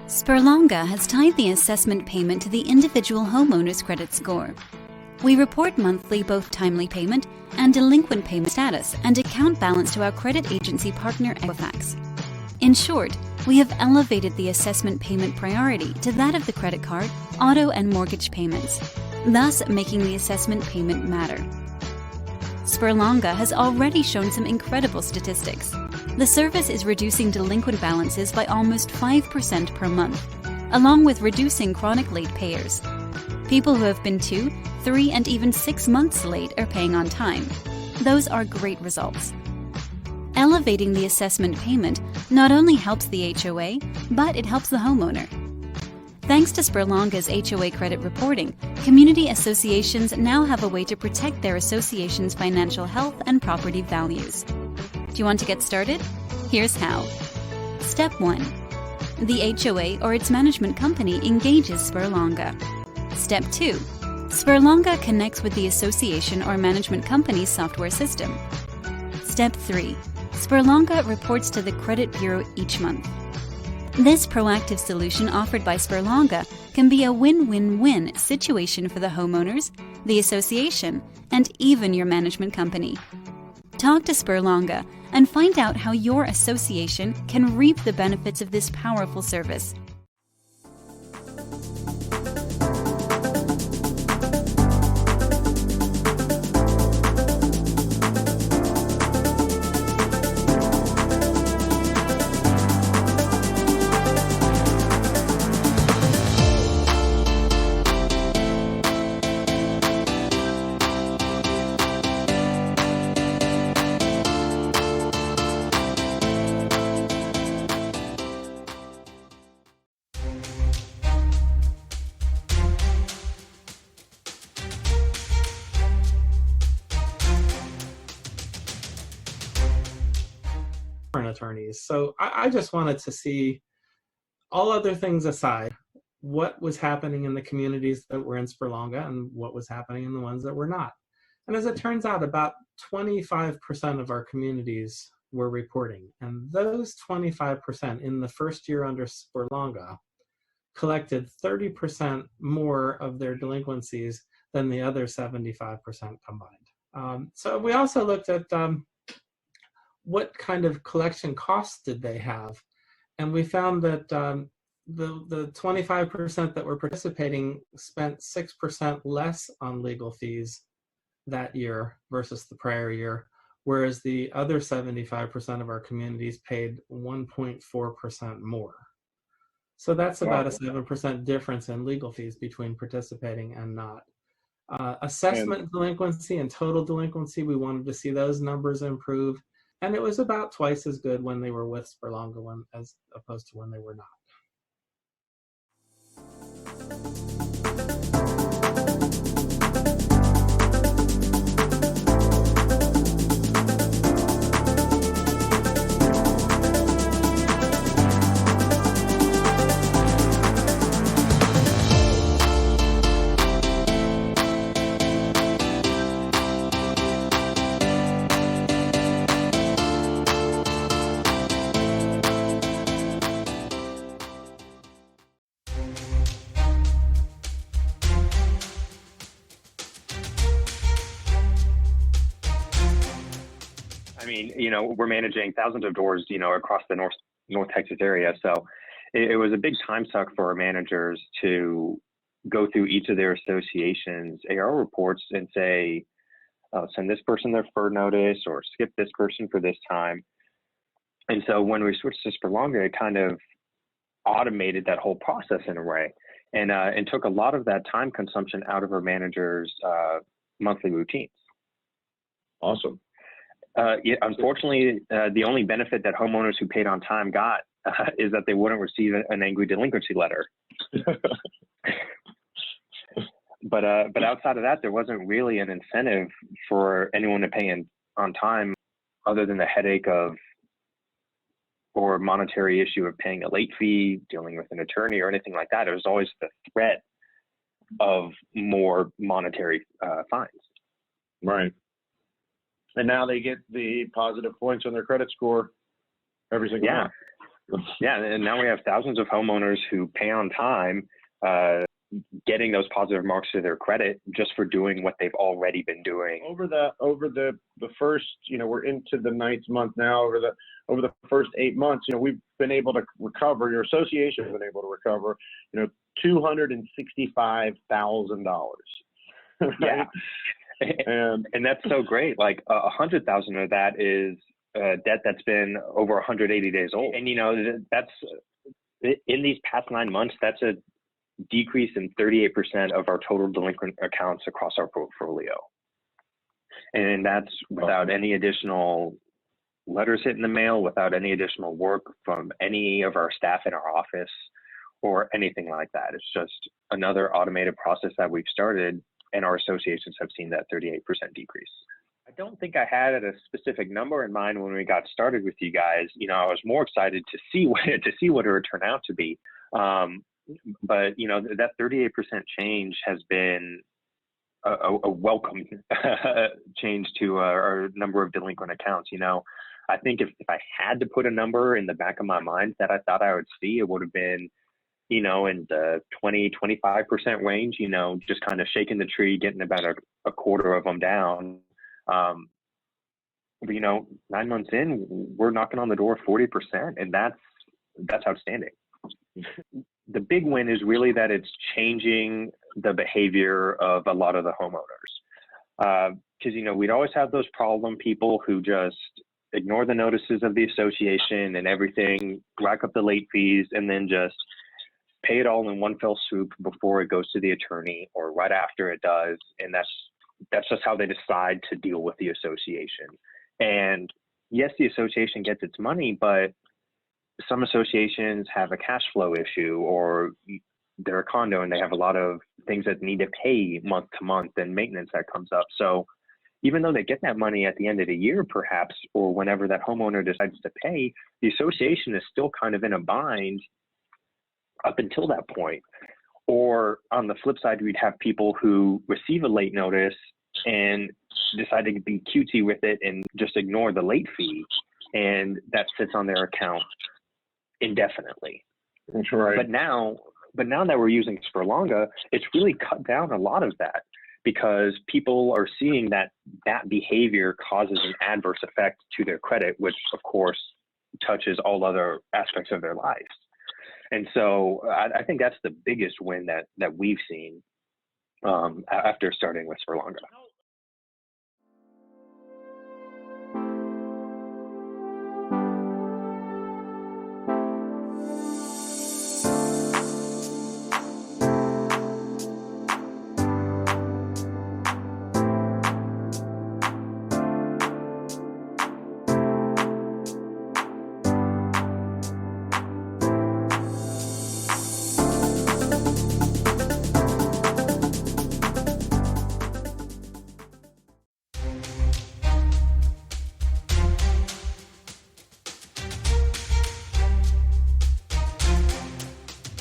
Sperlonga has tied the assessment payment to the individual homeowner's credit score. We report monthly both timely payment and delinquent payment status and account balance to our credit agency partner Equifax. In short, we have elevated the assessment payment priority to that of the credit card, auto, and mortgage payments, thus making the assessment payment matter. Sperlonga has already shown some incredible statistics. The service is reducing delinquent balances by almost 5% per month, along with reducing chronic late payers. People who have been 2, 3, and even 6 months late are paying on time. Those are great results. Elevating the assessment payment not only helps the HOA, but it helps the homeowner. Thanks to Sperlonga's HOA credit reporting, community associations now have a way to protect their association's financial health and property values. Do you want to get started? Here's how. Step 1. The HOA or its management company engages Sperlonga. Step 2. Sperlonga connects with the association or management company's software system. Step 3. Sperlonga reports to the credit bureau each month. This proactive solution offered by Sperlonga can be a win-win-win situation for the homeowners, the association, and even your management company. Talk to Sperlonga and find out how your association can reap the benefits of this powerful service. Attorneys. So I just wanted to see, all other things aside, what was happening in the communities that were in Sperlonga and what was happening in the ones that were not. And as it turns out, about 25% of our communities were reporting. And those 25% in the first year under Sperlonga collected 30% more of their delinquencies than the other 75% combined. So we also looked at what kind of collection costs did they have? And we found that the 25% that were participating spent 6% less on legal fees that year versus the prior year, whereas the other 75% of our communities paid 1.4% more. So that's about a 7% difference in legal fees between participating and not. Assessment delinquency and total delinquency, we wanted to see those numbers improve. And it was about twice as good when they were with Sperlonga as opposed to when they were not. I mean, we're managing thousands of doors, across the North Texas area. So it was a big time suck for our managers to go through each of their associations' AR reports and say, send this person their FIR notice or skip this person for this time. And so when we switched to Sperlonga, it kind of automated that whole process in a way and took a lot of that time consumption out of our managers' monthly routines. Awesome. Unfortunately, the only benefit that homeowners who paid on time got is that they wouldn't receive an angry delinquency letter. But outside of that, there wasn't really an incentive for anyone to pay on time other than the headache or monetary issue of paying a late fee, dealing with an attorney or anything like that. It was always the threat of more monetary fines. Right. And now they get the positive points on their credit score every single month. Yeah, and now we have thousands of homeowners who pay on time, getting those positive marks to their credit just for doing what they've already been doing. Over the first, we're into the ninth month now. Over the first 8 months, we've been able to recover. Your association has been able to recover, $265,000. Right? Yeah, and that's so great. Like 100,000 of that is debt that's been over 180 days old, and that's in these past 9 months. That's a decrease in 38% of our total delinquent accounts across our portfolio. And that's without any additional letters hitting the mail, without any additional work from any of our staff in our office or anything like that. It's just another automated process that we've started, and our associations have seen that 38% decrease. I don't think I had a specific number in mind when we got started with you guys. I was more excited to see what it would turn out to be. But that 38% change has been a welcome change to our number of delinquent accounts. I think if I had to put a number in the back of my mind that I thought I would see, it would have been, in the 20-25% range. Just kind of shaking the tree, getting about a quarter of them down. But 9 months in, we're knocking on the door of 40%, and that's outstanding. The big win is really that it's changing the behavior of a lot of the homeowners. Because, we'd always have those problem people who just ignore the notices of the association and everything, rack up the late fees, and then just pay it all in one fell swoop before it goes to the attorney or right after it does. And that's just how they decide to deal with the association. And yes, the association gets its money, but some associations have a cash flow issue, or they're a condo and they have a lot of things that need to pay month to month and maintenance that comes up. So even though they get that money at the end of the year, perhaps, or whenever that homeowner decides to pay, the association is still kind of in a bind up until that point. Or on the flip side, we'd have people who receive a late notice and decide to be cutesy with it and just ignore the late fee, and that sits on their account indefinitely. That's right. But now that we're using Sperlonga, it's really cut down a lot of that, because people are seeing that behavior causes an adverse effect to their credit, which of course touches all other aspects of their lives. And so I think that's the biggest win that we've seen after starting with Sperlonga.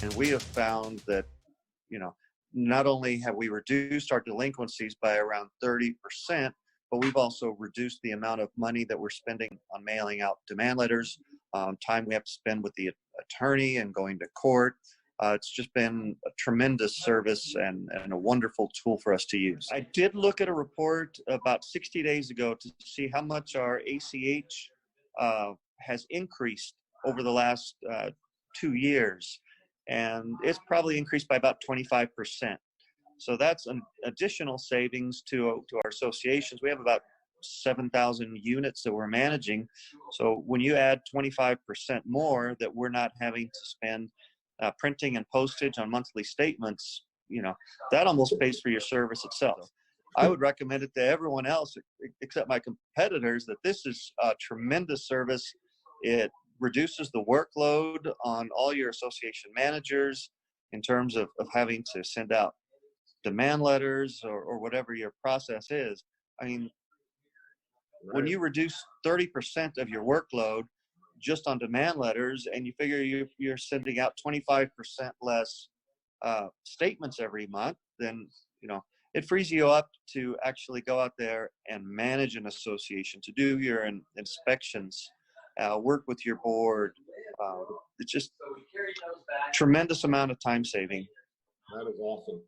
And we have found that, not only have we reduced our delinquencies by around 30%, but we've also reduced the amount of money that we're spending on mailing out demand letters, time we have to spend with the attorney and going to court. It's just been a tremendous service and a wonderful tool for us to use. I did look at a report about 60 days ago to see how much our ACH has increased over the last 2 years. And it's probably increased by about 25%. So that's an additional savings to our associations. We have about 7,000 units that we're managing. So when you add 25% more that we're not having to spend printing and postage on monthly statements, that almost pays for your service itself. I would recommend it to everyone else except my competitors that this is a tremendous service. It reduces the workload on all your association managers in terms of having to send out demand letters or whatever your process is. I mean, when you reduce 30% of your workload just on demand letters, and you figure you're sending out 25% less statements every month, then it frees you up to actually go out there and manage an association, to do your inspections, work with your board, It's just tremendous amount of time saving. That is awesome.